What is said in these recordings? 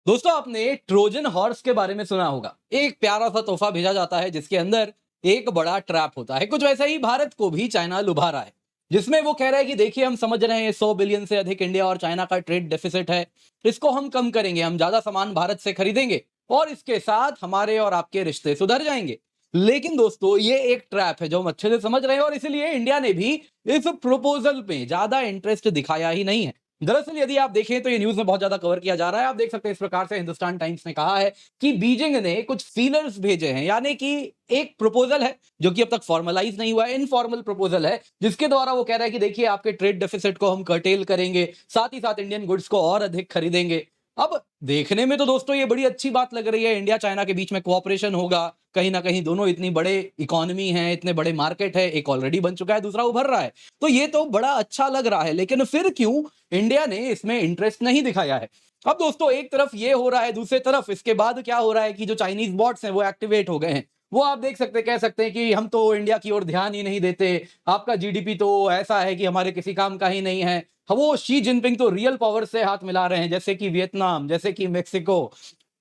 दोस्तों आपने Trojan horse के बारे में सुना होगा। एक प्यारा सा तोहफा भेजा जाता है जिसके अंदर एक बड़ा ट्रैप होता है। कुछ वैसा ही भारत को भी चाइना लुभा रहा है, जिसमें वो कह रहा है कि देखिए हम समझ रहे हैं 100 बिलियन से अधिक इंडिया और चाइना का ट्रेड डेफिसिट है, इसको हम कम करेंगे, हम ज्यादा सामान भारत से खरीदेंगे और इसके साथ हमारे और आपके रिश्ते सुधर जाएंगे। लेकिन दोस्तों ये एक ट्रैप है जो हम अच्छे से समझ रहे हैं और इसलिए इंडिया ने भी इस प्रपोजल में ज्यादा इंटरेस्ट दिखाया ही नहीं है। दरअसल यदि आप देखें तो ये न्यूज में बहुत ज्यादा कवर किया जा रहा है। आप देख सकते हैं इस प्रकार से हिंदुस्तान टाइम्स ने कहा है कि बीजिंग ने कुछ फीलर्स भेजे हैं, यानी कि एक प्रपोजल है जो कि अब तक फॉर्मलाइज नहीं हुआ है, इनफॉर्मल प्रपोजल है, जिसके द्वारा वो कह रहा है कि देखिए आपके ट्रेड डेफिसिट को हम कर्टेल करेंगे, साथ ही साथ इंडियन गुड्स को और अधिक खरीदेंगे। अब देखने में तो दोस्तों ये बड़ी अच्छी बात लग रही है, इंडिया चाइना के बीच में कोऑपरेशन होगा, कहीं ना कहीं दोनों इतनी बड़े इकोनॉमी है, इतने बड़े मार्केट है, एक ऑलरेडी बन चुका है, दूसरा उभर रहा है, तो ये तो बड़ा अच्छा लग रहा है। लेकिन फिर क्यों इंडिया ने इसमें इंटरेस्ट नहीं दिखाया है? अब दोस्तों एक तरफ ये हो रहा है, दूसरी तरफ इसके बाद क्या हो रहा है कि जो चाइनीज बॉट्स हैं वो एक्टिवेट हो गए हैं। वो आप देख सकते कह सकते हैं कि हम तो इंडिया की ओर ध्यान ही नहीं देते, आपका जीडीपी तो ऐसा है कि हमारे किसी काम का ही नहीं है। वो शी जिनपिंग तो रियल पावर से हाथ मिला रहे हैं, जैसे कि वियतनाम, जैसे कि मेक्सिको।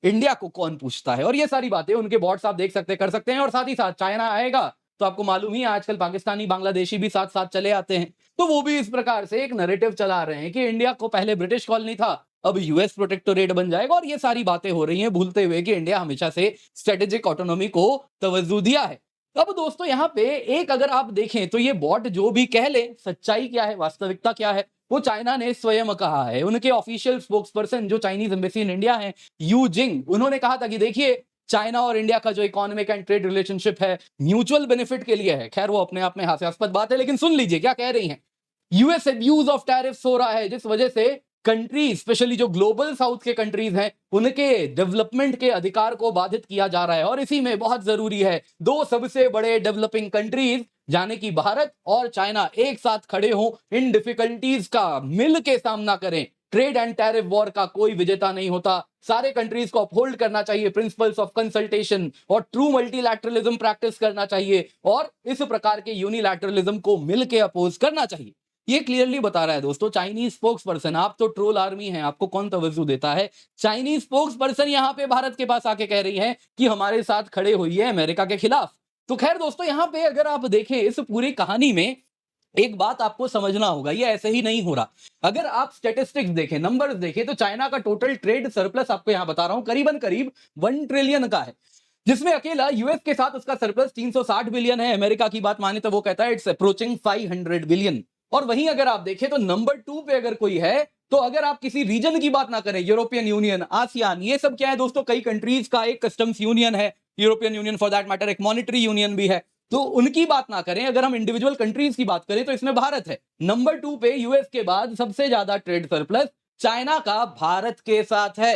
इंडिया को कौन पूछता है? और ये सारी बातें उनके बॉट्स आप देख सकते कर सकते हैं। और साथ ही साथ चाइना आएगा तो आपको मालूम ही है आजकल पाकिस्तानी बांग्लादेशी भी साथ साथ चले आते हैं, तो वो भी इस प्रकार से एक नैरेटिव चला रहे हैं कि इंडिया को पहले ब्रिटिश कॉलोनी था, अब यूएस प्रोटेक्टोरेट बन जाएगा। और ये सारी बातें हो रही हैं भूलते हुए कि इंडिया हमेशा से स्ट्रेटेजिक ऑटोनॉमी को तवज्जो दिया है। अब दोस्तों यहाँ पे एक अगर आप देखें तो ये बॉट जो भी कह ले, सच्चाई क्या है, वास्तविकता क्या है, वो चाइना ने स्वयं कहा है। उनके ऑफिशियल स्पोक्स पर्सन जो चाइनीज एम्बेसी इन इंडिया है, यू जिंग, उन्होंने कहा था कि देखिए चाइना और इंडिया का जो इकोनॉमिक एंड ट्रेड रिलेशनशिप है म्यूचुअल बेनिफिट के लिए है। खैर वो अपने आप में हास्यास्पद बात है, लेकिन सुन लीजिए क्या कह रही हैं। यूएस अब्यूज ऑफ टैरिफ्स हो रहा है, जिस वजह से कंट्रीज, स्पेशली जो ग्लोबल साउथ के कंट्रीज हैं, उनके डेवलपमेंट के अधिकार को बाधित किया जा रहा है। और इसी में बहुत जरूरी है दो सबसे बड़े डेवलपिंग कंट्रीज जाने की भारत और चाइना एक साथ खड़े हों, इन डिफिकल्टीज का मिल के सामना करें। ट्रेड एंड टैरिफ वॉर का कोई विजेता नहीं होता, सारे कंट्रीज को अपहोल्ड करना चाहिए प्रिंसिपल्स ऑफ कंसल्टेशन और ट्रू मल्टीलैटरलिज्म प्रैक्टिस करना चाहिए और इस प्रकार के यूनिलैटरलिज्म को मिलकर अपोज करना चाहिए। ये क्लियरली बता रहा है दोस्तों चाइनीज स्पोक्स पर्सन। आप तो ट्रोल आर्मी हैं, आपको कौन तवज्जो देता है? चाइनीज स्पोक्स पर्सन यहाँ पे भारत के पास आके कह रही है कि हमारे साथ खड़े हुई है अमेरिका के खिलाफ। तो खैर दोस्तों यहाँ पे अगर आप देखें इस पूरी कहानी में एक बात आपको समझना होगा, ये ऐसे ही नहीं हो रहा। अगर आप स्टैटिस्टिक्स देखें, नंबर्स देखें, तो चाइना का टोटल ट्रेड सरप्लस आपको यहां बता रहा हूं करीबन करीब 1 ट्रिलियन का है, जिसमें अकेला यूएस के साथ उसका सरप्लस 360 बिलियन है। अमेरिका की बात माने तो वो कहता है इट्स अप्रोचिंग 500 बिलियन। और वहीं अगर आप देखें तो नंबर 2 पे अगर कोई है, तो अगर आप किसी रीजन की बात ना करें, यूरोपियन यूनियन, आसियान, ये सब क्या है दोस्तों, कई कंट्रीज का एक कस्टम्स यूनियन है, European union for that matter एक मॉनिटरी यूनियन भी है। तो उनकी बात ना करें, अगर हम इंडिविजुअल कंट्रीज की बात करें तो इसमें भारत है नंबर 2 पे। यूएस के बाद सबसे ज्यादा ट्रेड सरप्लस चाइना का भारत के साथ है।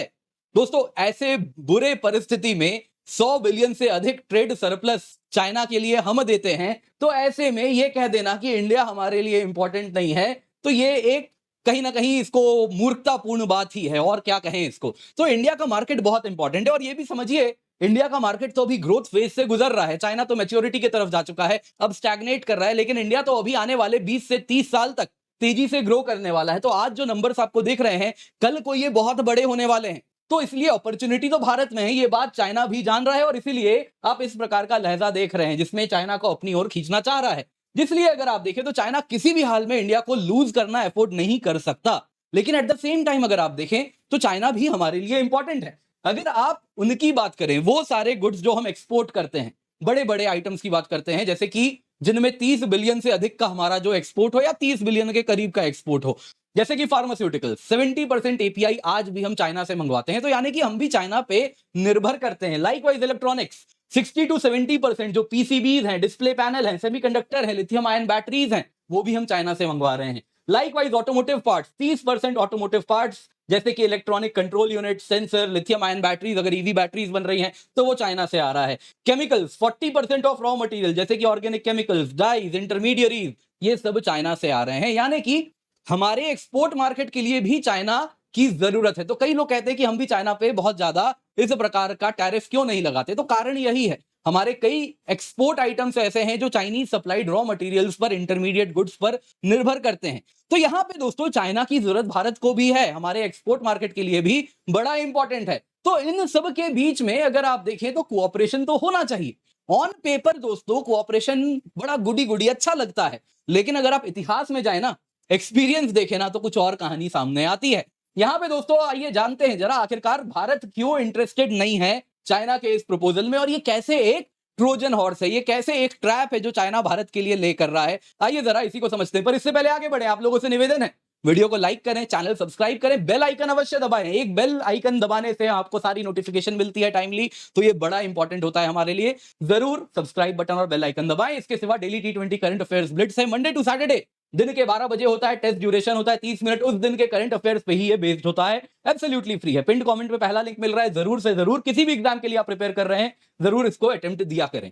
दोस्तों ऐसे बुरे परिस्थिति में 100 बिलियन से अधिक ट्रेड सरप्लस चाइना के लिए हम देते हैं, तो ऐसे में ये कह देना कि इंडिया हमारे लिए इंपॉर्टेंट नहीं है, तो ये एक कहीं ना कहीं इसको मूर्खतापूर्ण बात ही है, और क्या कहें इसको। तो इंडिया का मार्केट बहुत इंपॉर्टेंट है, और ये भी समझिए इंडिया का मार्केट तो अभी ग्रोथ फेज से गुजर रहा है। चाइना तो मैच्योरिटी की तरफ जा चुका है, अब स्टैग्नेट कर रहा है, लेकिन इंडिया तो अभी आने वाले 20 से 30 साल तक तेजी से ग्रो करने वाला है। तो आज जो नंबर्स आपको दिख रहे हैं, कल को ये बहुत बड़े होने वाले हैं। तो इसलिए अपॉर्चुनिटी तो भारत में है, ये बात चाइना भी जान रहा है, और इसीलिए आप इस प्रकार का लहजा देख रहे हैं जिसमें चाइना को अपनी ओर खींचना चाह रहा है। जिसलिए अगर आप देखें तो चाइना किसी भी हाल में इंडिया को लूज करना अफोर्ड नहीं कर सकता। लेकिन एट द सेम टाइम अगर आप देखें तो चाइना भी हमारे लिए इंपॉर्टेंट है। अगर आप उनकी बात करें, वो सारे गुड्स जो हम एक्सपोर्ट करते हैं, बड़े बड़े आइटम्स की बात करते हैं, जैसे कि जिनमें 30 बिलियन से अधिक का हमारा जो एक्सपोर्ट हो या 30 बिलियन के करीब का एक्सपोर्ट हो, जैसे कि फार्मास्यूटिकल 70% एपीआई आज भी हम चाइना से मंगवाते हैं, तो यानी कि हम भी चाइना पे निर्भर करते हैं। लाइकवाइज इलेक्ट्रॉनिक्स 60 to 70% जो पीसीबीज हैं, डिस्प्ले पैनल हैं, सेमीकंडक्टर है, लिथियम आयन बैटरीज हैं, वो भी हम चाइना से मंगवा रहे हैं। Likewise automotive parts 30% automotive parts जैसे कि electronic control unit, sensor, lithium ion batteries, अगर ईवी बैटरीज बन रही हैं तो वो चाइना से आ रहा है। केमिकल्स 40% ऑफ रॉ मटेरियल जैसे कि ऑर्गेनिक केमिकल्स, डाइज, इंटरमीडिएरीज, ये सब चाइना से आ रहे हैं। यानी कि हमारे एक्सपोर्ट मार्केट के लिए भी चाइना की जरूरत है। तो कई लोग कहते हैं कि हम भी चाइना पे बहुत ज्यादा इस प्रकार का टैरिफ क्यों नहीं लगाते, तो कारण यही है। हमारे कई एक्सपोर्ट आइटम्स ऐसे हैं जो चाइनीज सप्लाइड रॉ मटेरियल्स पर, इंटरमीडिएट गुड्स पर निर्भर करते हैं। तो यहां पे दोस्तों चाइना की जरूरत भारत को भी है, हमारे एक्सपोर्ट मार्केट के लिए भी बड़ा इंपॉर्टेंट है। तो इन सब के बीच में अगर आप देखें तो कोऑपरेशन तो होना चाहिए। ऑन पेपर दोस्तों कोऑपरेशन बड़ा गुडी गुडी अच्छा लगता है, लेकिन अगर आप इतिहास में जाए ना, एक्सपीरियंस देखे ना, तो कुछ और कहानी सामने आती है। यहां पे दोस्तों आइए जानते हैं जरा आखिरकार भारत क्यों इंटरेस्टेड नहीं है चाइना के इस प्रपोजल में, और ये कैसे एक ट्रोजन हॉर्स है, ये कैसे एक ट्रैप है जो चाइना भारत के लिए ले कर रहा है। आइए जरा इसी को समझते हैं, पर इससे पहले आगे बढ़े आप लोगों से निवेदन है, वीडियो को लाइक करें, चैनल सब्सक्राइब करें, बेल आइकन अवश्य दबाएं। एक बेल आइकन दबाने से आपको सारी नोटिफिकेशन मिलती है टाइमली, तो ये बड़ा इंपॉर्टेंट होता है हमारे लिए। जरूर सब्सक्राइब बटन और बेल आइकन दबाएं। इसके सिवा daily T20 current affairs Blitz है, मंडे टू सैटरडे दिन के 12 बजे होता है, टेस्ट ड्यूरेशन होता है 30 मिनट, उस दिन के करंट अफेयर्स पे ही ये बेस्ड होता है, एब्सोल्युटली फ्री है। पिंड कमेंट पे पहला लिंक मिल रहा है, जरूर से जरूर किसी भी एग्जाम के लिए आप प्रिपेयर कर रहे हैं जरूर इसको अटेम्प्ट दिया करें।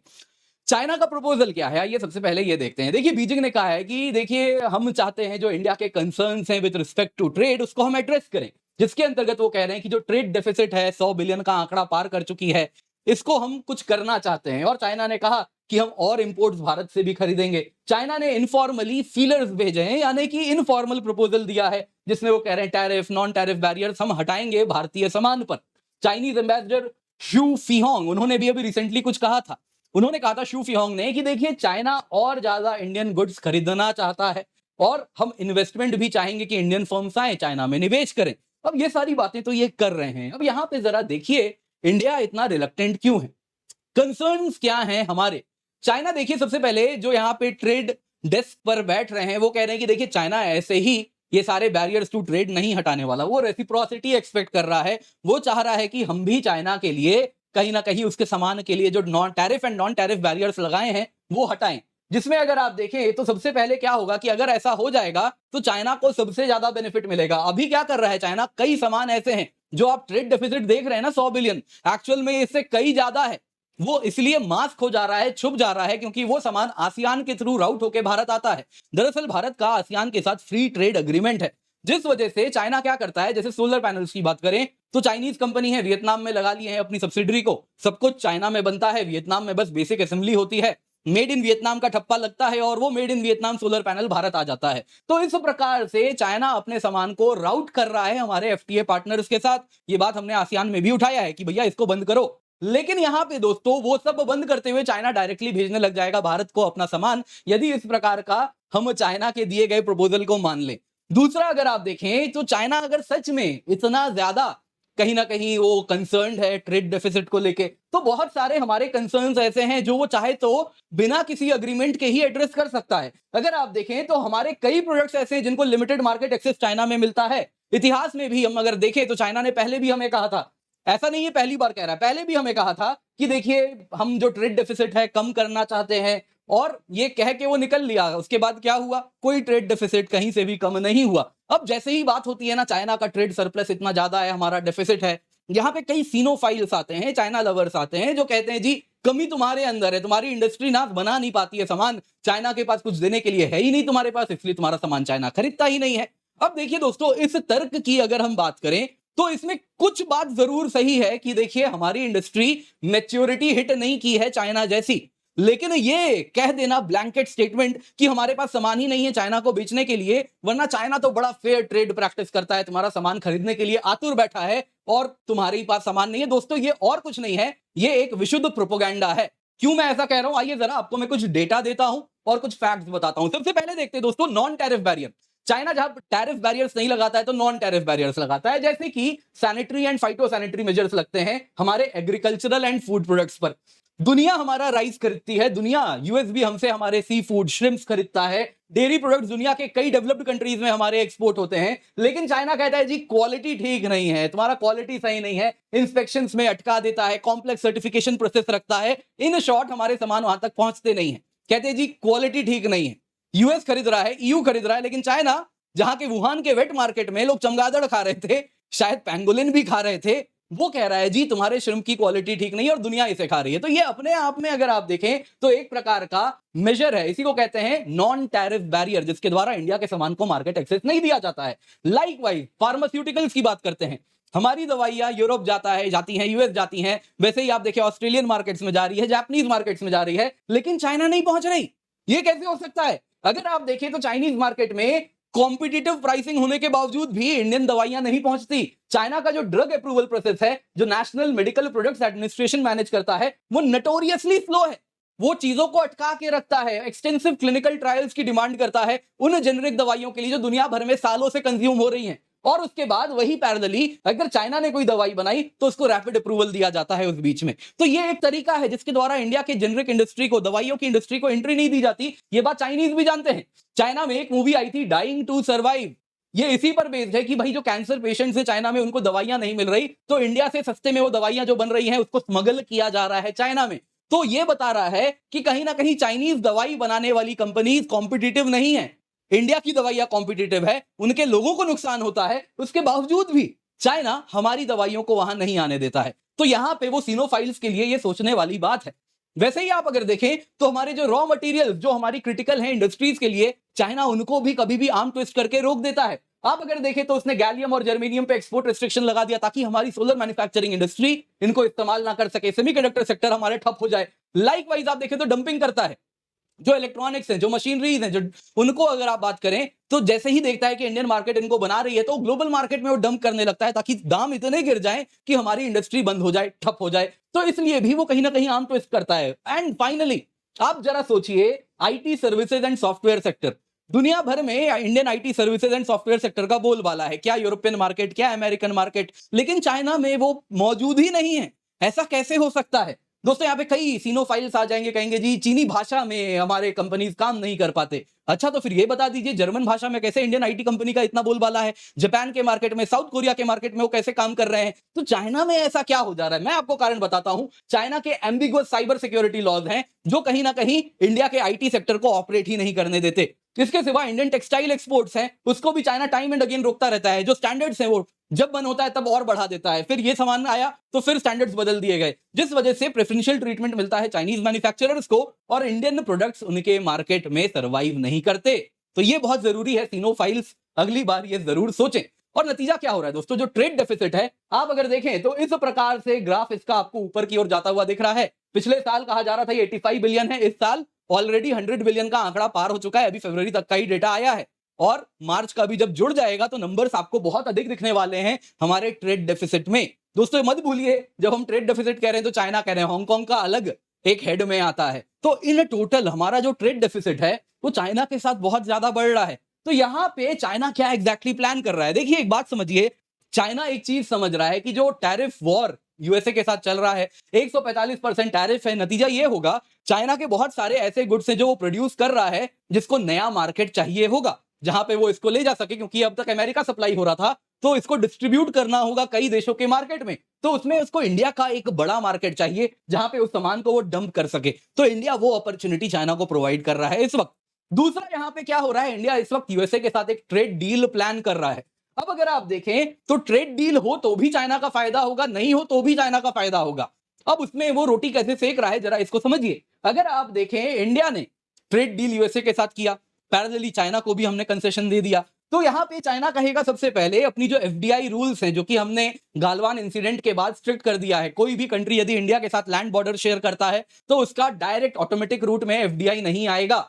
चाइना का प्रपोजल क्या है, ये सबसे पहले ये देखते हैं। देखिए बीजिंग ने कहा है कि देखिए हम चाहते हैं जो इंडिया के कंसर्न्स हैं विद रिस्पेक्ट टू ट्रेड उसको हम एड्रेस करें, जिसके अंतर्गत वो कह रहे हैं कि जो ट्रेड डेफिसिट है 100 बिलियन का आंकड़ा पार कर चुकी है, इसको हम कुछ करना चाहते हैं। और चाइना ने कहा कि हम और इंपोर्ट्स भारत से भी खरीदेंगे। चाइना ने इनफॉर्मली फीलर्स भेजे हैं, यानी कि इनफॉर्मल प्रपोजल दिया है, जिसमें वो कह रहे हैं टैरिफ नॉन टैरिफ बैरियर्स हम हटाएंगे भारतीय सामान पर। चाइनीज एम्बेसडर शू फीहोंग उन्होंने भी अभी रिसेंटली कुछ कहा था। उन्होंने कहा था शू फीहोंग ने कि देखिए चाइना और ज्यादा इंडियन गुड्स खरीदना चाहता है और हम इन्वेस्टमेंट भी चाहेंगे कि इंडियन फर्म्स आए चाइना में निवेश करें। अब ये सारी बातें तो ये कर रहे हैं। अब यहां पे जरा देखिए इंडिया इतना रिलक्टेंट क्यों है, कंसर्न्स क्या हैं हमारे। चाइना देखिए सबसे पहले जो यहाँ पे ट्रेड डेस्क पर बैठ रहे हैं वो कह रहे हैं कि देखिए चाइना ऐसे ही ये सारे बैरियर्स टू ट्रेड नहीं हटाने वाला, वो रेसिप्रोसिटी एक्सपेक्ट कर रहा है। वो चाह रहा है कि हम भी चाइना के लिए कहीं ना कहीं उसके सामान के लिए जो non tariff and non tariff barriers लगाए हैं वो हटाएं। जिसमें अगर आप देखें तो सबसे पहले क्या होगा कि अगर ऐसा हो जाएगा तो चाइना को सबसे ज्यादा बेनिफिट मिलेगा। अभी क्या कर रहा है चाइना, कई सामान ऐसे हैं जो आप ट्रेड डेफिसिट देख रहे हैं ना 100 बिलियन, एक्चुअल में इससे कई ज्यादा है। वो इसलिए मास्क हो जा रहा है, छुप जा रहा है, क्योंकि वो सामान आसियान के थ्रू राउट होकर भारत आता है। दरअसल भारत का आसियान के साथ फ्री ट्रेड एग्रीमेंट है, जिस वजह से चाइना क्या करता है, जैसे सोलर पैनल्स की बात करें तो चाइनीज कंपनी है, वियतनाम में लगा लिए हैं अपनी सब्सिडरी को, सब कुछ चाइना में बनता है, वियतनाम में बस बेसिक असेंबली होती है, मेड इन वियतनाम का ठप्पा लगता है और वो made in Vietnam solar panel Bharat आ जाता है। तो इस प्रकार से चाइना अपने सामान को राउट कर रहा है हमारे एफटीए पार्टनर्स के साथ। ये बात हमने आसियान में भी उठाया है कि भैया इसको बंद करो। लेकिन यहां पे दोस्तों वो सब बंद करते हुए चाइना डायरेक्टली भेजने लग जाएगा भारत को अपना सामान, यदि इस प्रकार का हम चाइना के दिए गए प्रपोजल को मान ले। दूसरा अगर आप देखें तो चाइना अगर सच में इतना ज्यादा कहीं ना कहीं वो कंसर्न्ड है ट्रेड डेफिसिट को लेके, तो बहुत सारे हमारे कंसर्न्स ऐसे हैं जो वो चाहे तो बिना किसी अग्रीमेंट के ही एड्रेस कर सकता है। अगर आप देखें तो हमारे कई प्रोडक्ट्स ऐसे हैं जिनको लिमिटेड मार्केट एक्सेस चाइना में मिलता है। इतिहास में भी हम अगर देखें तो चाइना ने पहले भी हमें कहा था, ऐसा नहीं है पहली बार कह रहा है, पहले भी हमें कहा था कि देखिए हम जो ट्रेड डेफिसिट है कम करना चाहते हैं, और ये कह के वो निकल लिया। उसके बाद क्या हुआ, कोई ट्रेड डेफिसिट कहीं से भी कम नहीं हुआ। अब जैसे ही बात होती है ना चाइना का ट्रेड सरप्लस इतना ज्यादा है, हमारा डेफिसिट है, यहाँ पे कई सीनोफाइल्स आते हैं, चाइना लवर्स आते हैं जो कहते हैं जी कमी तुम्हारे अंदर है, तुम्हारी इंडस्ट्री ना बना नहीं पाती है सामान, चाइना के पास कुछ देने के लिए है ही नहीं तुम्हारे पास, इसलिए तुम्हारा सामान चाइना खरीदता ही नहीं है। अब देखिए दोस्तों इस तर्क की अगर हम बात करें तो इसमें कुछ बात जरूर सही है कि देखिए हमारी इंडस्ट्री मैच्योरिटी हिट नहीं की है चाइना जैसी, लेकिन ये कह देना ब्लैंकेट स्टेटमेंट कि हमारे पास सामान ही नहीं है चाइना को बेचने के लिए, वरना चाइना तो बड़ा फेयर ट्रेड प्रैक्टिस करता है, तुम्हारा सामान खरीदने के लिए आतुर बैठा है और तुम्हारे पास सामान नहीं है। दोस्तों ये और कुछ नहीं है, ये एक विशुद्ध प्रोपोगेंडा है। क्यों मैं ऐसा कह रहा हूं, आइए जरा आपको मैं कुछ डेटा देता हूं और कुछ फैक्ट्स बताता हूं। सबसे पहले देखते हैं दोस्तों नॉन टैरिफ बैरियर। चाइना जहां टैरिफ बैरियर्स नहीं लगाता है तो नॉन टैरिफ बैरियर्स लगाता है, जैसे कि सैनिटरी एंड फाइटोसैनिटरी मेजर्स लगते हैं हमारे एग्रीकल्चरल एंड फूड प्रोडक्ट्स पर। दुनिया हमारा राइस खरीदती है, दुनिया यूएस भी हमसे हमारे सी फूड श्रिम्प्स खरीदता है, डेयरी प्रोडक्ट्स दुनिया के कई डेवलप्ड कंट्रीज में हमारे एक्सपोर्ट होते हैं। लेकिन चाइना कहता है जी क्वालिटी ठीक नहीं है, तुम्हारा क्वालिटी सही नहीं है, इंस्पेक्शंस में अटका देता है, कॉम्प्लेक्स सर्टिफिकेशन प्रोसेस रखता है, इन शॉर्ट हमारे सामान वहां तक पहुंचते नहीं है। कहते हैं जी क्वालिटी ठीक नहीं है। यूएस खरीद रहा है, ईयू खरीद रहा है, लेकिन चाइना जहां के वुहान के वेट मार्केट में लोग चमगादड़ खा रहे थे, शायद पैंगोलिन भी खा रहे थे, वो कह रहा है जी तुम्हारे श्रिम्प की क्वालिटी ठीक नहीं है और दुनिया इसे खा रही है। तो ये अपने आप में अगर आप देखें तो एक प्रकार का मेजर है, इसी को कहते हैं नॉन टैरिफ बैरियर, जिसके द्वारा इंडिया के सामान को मार्केट एक्सेस नहीं दिया जाता है। लाइकवाइज फार्मास्यूटिकल्स की बात करते हैं, हमारी दवाइयां यूरोप जाती हैं, यूएस जाती हैं, वैसे ही आप देखिए ऑस्ट्रेलियन मार्केट्स में जा रही है, जापानीज मार्केट्स में जा रही है, लेकिन चाइना नहीं पहुंच रही। ये कैसे हो सकता है? अगर आप देखें तो चाइनीज मार्केट में कॉम्पिटिटिव प्राइसिंग होने के बावजूद भी इंडियन दवाइयां नहीं पहुंचती। चाइना का जो ड्रग अप्रूवल प्रोसेस है, जो national medical products administration manage करता है, वो नोटोरियसली स्लो है। वो चीजों को अटका के रखता है, एक्सटेंसिव क्लिनिकल ट्रायल्स की डिमांड करता है उन जेनेरिक दवाइयों के लिए जो दुनिया भर में सालों से कंज्यूम हो रही हैं। और उसके बाद वही पैरेलली अगर चाइना ने कोई दवाई बनाई तो उसको रैपिड अप्रूवल दिया जाता है उस बीच में। तो ये एक तरीका है जिसके द्वारा इंडिया के जेनेरिक इंडस्ट्री को, दवाइयों की इंडस्ट्री को एंट्री नहीं दी जाती। ये बात चाइनीज भी जानते हैं। चाइना में एक मूवी आई थी डाइंग टू सर्वाइव, ये इसी पर बेस्ड है कि भाई जो कैंसर पेशेंट्स हैं चाइना में, उनको दवाइयां नहीं मिल रही, तो इंडिया से सस्ते में वो दवाइयां जो बन रही हैं उसको स्मगल किया जा रहा है चाइना में। तो ये बता रहा है कि कहीं ना कहीं चाइनीज दवाई बनाने वाली कंपनीज कॉम्पिटिटिव नहीं है। इंडिया की दवाइयां कॉम्पिटिटिव है, उनके लोगों को नुकसान होता है, उसके बावजूद भी चाइना हमारी दवाइयों को वहां नहीं आने देता है। तो यहां पे वो सिनोफाइल्स के लिए ये सोचने वाली बात है। वैसे ही आप अगर देखें तो हमारे जो रॉ मटेरियल जो हमारी क्रिटिकल है इंडस्ट्रीज के लिए, चाइना उनको भी कभी भी आर्म ट्विस्ट करके रोक देता है। आप अगर देखें तो उसने गैलियम और जर्मेनियम पे एक्सपोर्ट रिस्ट्रिक्शन लगा दिया ताकि हमारी सोलर मैन्युफैक्चरिंग इंडस्ट्री इनको इस्तेमाल ना कर सके, सेमीकंडक्टर सेक्टर हमारे ठप हो जाए। लाइकवाइज आप देखें तो डंपिंग करता है। जो इलेक्ट्रॉनिक्स हैं, जो मशीनरीज हैं, जो उनको अगर आप बात करें तो जैसे ही देखता है कि इंडियन मार्केट इनको बना रही है तो ग्लोबल मार्केट में वो डंप करने लगता है ताकि दाम इतने गिर जाएं कि हमारी इंडस्ट्री बंद हो जाए, ठप हो जाए। तो इसलिए भी वो कहीं ना कहीं आर्म ट्विस्ट करता है। एंड फाइनली आप जरा सोचिए, IT services and software sector, दुनिया भर में Indian IT services and software sector का बोलबाला है। क्या यूरोपियन मार्केट, क्या अमेरिकन मार्केट, लेकिन चाइना में वो मौजूद ही नहीं है। ऐसा कैसे हो सकता है? दोस्तों यहाँ पे कई सीनोफाइल्स आ जाएंगे, कहेंगे जी चीनी भाषा में हमारे कंपनीज काम नहीं कर पाते। अच्छा तो फिर ये बता दीजिए जर्मन भाषा में कैसे इंडियन आईटी कंपनी का इतना बोलबाला है? जापान के मार्केट में, साउथ कोरिया के मार्केट में वो कैसे काम कर रहे हैं? तो चाइना में ऐसा क्या हो जा रहा है? मैं आपको कारण बताता हूं। चाइना के एम्बिगुअस साइबर सिक्योरिटी लॉज हैं जो कहीं ना कहीं इंडिया के आईटी सेक्टर को ऑपरेट ही नहीं करने देते। इसके सिवा इंडियन टेक्सटाइल एक्सपोर्ट्स हैं, उसको भी चाइना टाइम एंड अगेन रोकता रहता है। जो स्टैंडर्ड्स हैं वो जब बन होता है तब और बढ़ा देता है, फिर ये सामान आया तो फिर स्टैंडर्ड्स बदल दिए गए, जिस वजह से प्रेफरेंशियल ट्रीटमेंट मिलता है चाइनीज मैन्युफैक्चरर्स को और इंडियन प्रोडक्ट्स उनके मार्केट में सर्वाइव नहीं करते। तो ये बहुत जरूरी है, सिनोफाइल्स अगली बार ये जरूर सोचें। और नतीजा क्या हो रहा है दोस्तों? जो ट्रेड डेफिसिट है, आप अगर देखें तो इस प्रकार से ग्राफ इसका आपको ऊपर की ओर जाता हुआ दिख रहा है। पिछले साल कहा जा रहा था ये 85 बिलियन है, इस साल ऑलरेडी 100 बिलियन का आंकड़ा पार हो चुका है। अभी फरवरी तक का ही डेटा आया है और मार्च का भी जब जुड़ जाएगा तो नंबर्स आपको बहुत अधिक दिखने वाले हैं हमारे ट्रेड डेफिसिट में। दोस्तों मत भूलिए, जब हम ट्रेड डेफिसिट कह रहे हैं तो चाइना कह रहे हैं, हांगकांग का अलग एक हेड में आता है। तो इन टोटल हमारा जो ट्रेड डेफिसिट है वो चाइना के साथ बहुत ज्यादा बढ़ रहा है। तो यहां पे चाइना क्या एग्जैक्टली प्लान कर रहा है? देखिए एक बात समझिए, चाइना एक चीज समझ रहा है कि जो टैरिफ वॉर यूएसए के साथ चल रहा है, 145% टैरिफ है, नतीजा ये होगा चाइना के बहुत सारे ऐसे गुड्स हैं जो वो प्रोड्यूस कर रहा है जिसको नया मार्केट चाहिए होगा जहां पे वो इसको ले जा सके, क्योंकि अब तक अमेरिका सप्लाई हो रहा था तो इसको डिस्ट्रीब्यूट करना होगा कई देशों के मार्केट में। तो उसमें उसको इंडिया का एक बड़ा मार्केट चाहिए जहां पे उस सामान को वो डंप कर सके। तो इंडिया वो अपॉर्चुनिटी चाइना को प्रोवाइड कर रहा है इस वक्त। दूसरा यहां पे क्या हो रहा है, इंडिया इस वक्त यूएसए के साथ एक ट्रेड डील प्लान कर रहा है। अब अगर आप देखें तो ट्रेड डील हो तो भी चाइना का फायदा होगा, नहीं हो तो भी चाइना का फायदा होगा। अब उसमें वो रोटी कैसे सेक रहा है जरा इसको समझिए। अगर आप देखें, इंडिया ने ट्रेड डील यूएसए के साथ किया, पैरेलली चाइना को भी हमने कंसेशन दे दिया। तो यहां पे चाइना कहेगा सबसे पहले अपनी जो एफडीआई रूल्स हैं जो कि हमने गालवान इंसिडेंट के बाद स्ट्रिक्ट कर दिया है, कोई भी कंट्री यदि इंडिया के साथ लैंड बॉर्डर शेयर करता है तो उसका डायरेक्ट ऑटोमेटिक रूट में एफडीआई नहीं आएगा।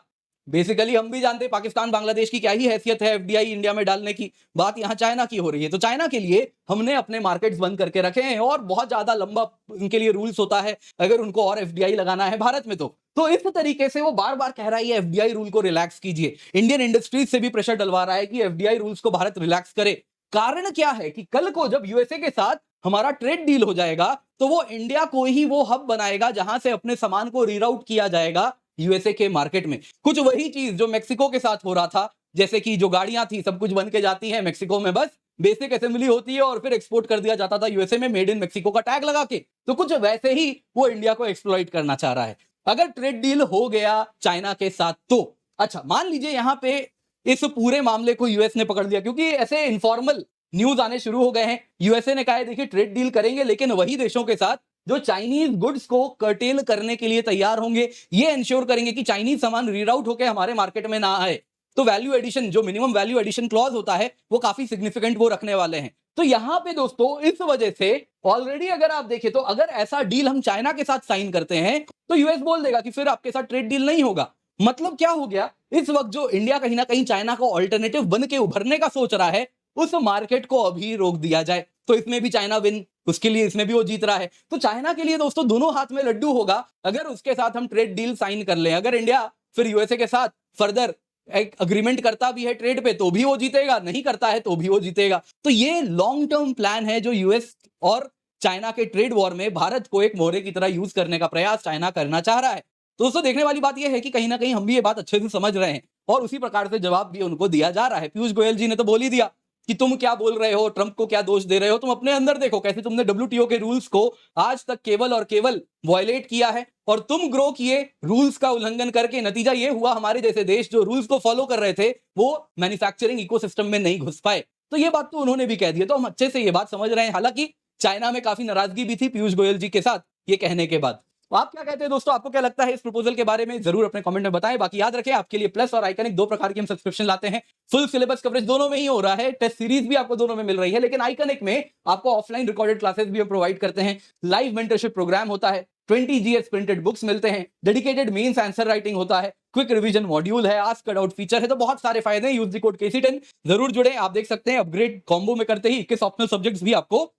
बेसिकली हम भी जानते हैं पाकिस्तान बांग्लादेश की क्या ही हैसियत है एफडीआई इंडिया में डालने की, बात यहां चाइना की हो रही है। तो चाइना के लिए हमने अपने मार्केट्स बंद करके रखे हैं और बहुत ज्यादा लंबा उनके लिए रूल्स होता है अगर उनको और एफडीआई लगाना है भारत में। तो इस तरीके से वो बार बार कह रहा है एफडीआई रूल को रिलैक्स कीजिए, इंडियन इंडस्ट्रीज से भी प्रेशर डलवा रहा है कि एफडीआई रूल्स को भारत रिलैक्स करे। कारण क्या है कि कल को जब यूएसए के साथ हमारा ट्रेड डील हो जाएगा तो वो इंडिया को ही वो हब बनाएगा जहां से अपने सामान को रीराउट किया जाएगा यूएसए के मार्केट में। कुछ वही चीज जो मेक्सिको के साथ हो रहा था, जैसे कि जो गाड़ियां थी सब कुछ बन के जाती हैं मेक्सिको में, बस बेसिक असेंबली होती है और फिर एक्सपोर्ट कर दिया जाता था यूएसए में, मेड इन मेक्सिको का टैग लगा के। तो कुछ वैसे ही वो इंडिया को एक्सप्लॉइट करना चाह रहा है अगर ट्रेड डील हो गया चाइना के साथ तो। अच्छा मान लीजिए यहां पे इस पूरे मामले को यूएस ने पकड़ लिया, क्योंकि ऐसे इनफॉर्मल न्यूज आने शुरू हो गए हैं। यूएसए ने कहा है देखिए ट्रेड डील करेंगे लेकिन वही देशों के साथ जो चाइनीज गुड्स को कर्टेल करने के लिए तैयार होंगे, ये इंश्योर करेंगे कि चाइनीज सामान रीराउट होकर हमारे मार्केट में ना आए। तो वैल्यू एडिशन, जो मिनिमम वैल्यू एडिशन क्लॉज होता है, वो काफी सिग्निफिकेंट वो रखने वाले हैं। तो यहां पे दोस्तों इस वजह से ऑलरेडी अगर आप देखें तो अगर ऐसा डील हम चाइना के साथ साइन करते हैं तो यूएस बोल देगा कि फिर आपके साथ ट्रेड डील नहीं होगा। मतलब क्या हो गया, इस वक्त जो इंडिया कहीं ना कहीं चाइना को ऑल्टरनेटिव बन के उभरने का सोच रहा है, उस मार्केट को अभी रोक दिया जाए तो इसमें भी चाइना विन, उसके लिए इसमें भी वो जीत रहा है। तो चाइना के लिए दोस्तों दोनों हाथ में लड्डू होगा अगर उसके साथ हम ट्रेड डील साइन कर लें। अगर इंडिया फिर यूएसए के साथ फर्दर एक अग्रीमेंट करता भी है ट्रेड पे तो भी वो जीतेगा, नहीं करता है तो भी वो जीतेगा। तो ये लॉन्ग टर्म प्लान है जो यूएस और चाइना के ट्रेड वॉर में भारत को एक मोहरे की तरह यूज करने का प्रयास चाइना करना चाह रहा है। तो दोस्तों देखने वाली बात यह है कि कहीं ना कहीं हम भी ये बात अच्छे से समझ रहे हैं और उसी प्रकार से जवाब भी उनको दिया जा रहा है। पीयूष गोयल जी ने तो बोल ही दिया कि तुम क्या बोल रहे हो, ट्रंप को क्या दोष दे रहे हो, तुम अपने अंदर देखो कैसे तुमने डब्ल्यूटीओ के रूल्स को आज तक केवल और केवल वायलेट किया है और तुम ग्रो किए रूल्स का उल्लंघन करके। नतीजा ये हुआ हमारे जैसे देश जो रूल्स को फॉलो कर रहे थे वो मैन्युफैक्चरिंग इकोसिस्टम में नहीं घुस पाए। तो ये बात तो उन्होंने भी कह दी है, तो हम अच्छे से ये बात समझ रहे हैं। हालांकि चाइना में काफी नाराजगी भी थी पीयूष गोयल जी के साथ ये कहने के बाद। तो आप क्या कहते हैं दोस्तों, आपको क्या लगता है इस प्रपोजल के बारे में, जरूर अपने कमेंट में बताएं। बाकी याद रखें आपके लिए प्लस और आइकनिक दो प्रकार की हम सब्सक्रिप्शन लाते हैं। फुल सिलेबस कवरेज दोनों में ही हो रहा है, टेस्ट सीरीज भी आपको दोनों में मिल रही है, लेकिन आइकनिक में आपको ऑफलाइन रिकॉर्डेड क्लासेस भी हम प्रोवाइड करते हैं। लाइव मेंटरशिप प्रोग्राम होता है, 20 जीएस प्रिंटेड बुक्स मिलते हैं, डेडिकेटेड मेंस आंसर राइटिंग होता है, क्विक रिवीजन मॉड्यूल है, आस्क अ डाउट फीचर है। तो बहुत सारे फायदे हैं। यूज द कोड KC10 जरूर जुड़े। आप देख सकते हैं अपग्रेड कॉम्बो में करते ही 21 ऑप्शनल सब्जेक्ट्स भी आपको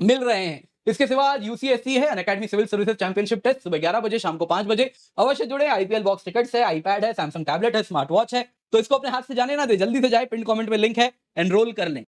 मिल रहे हैं। इसके सिवा यूसीएससी है, Unacademy civil services championship test सुबह 11 बजे शाम को 5 बजे अवश्य जुड़े। आईपीएल बॉक्स टिकट्स है, आईपैड है, सैमसंग टैबलेट है, स्मार्ट वॉच है। तो इसको अपने हाथ से जाने ना दे, जल्दी से जाए, पिन कमेंट में लिंक है, एनरोल कर लें।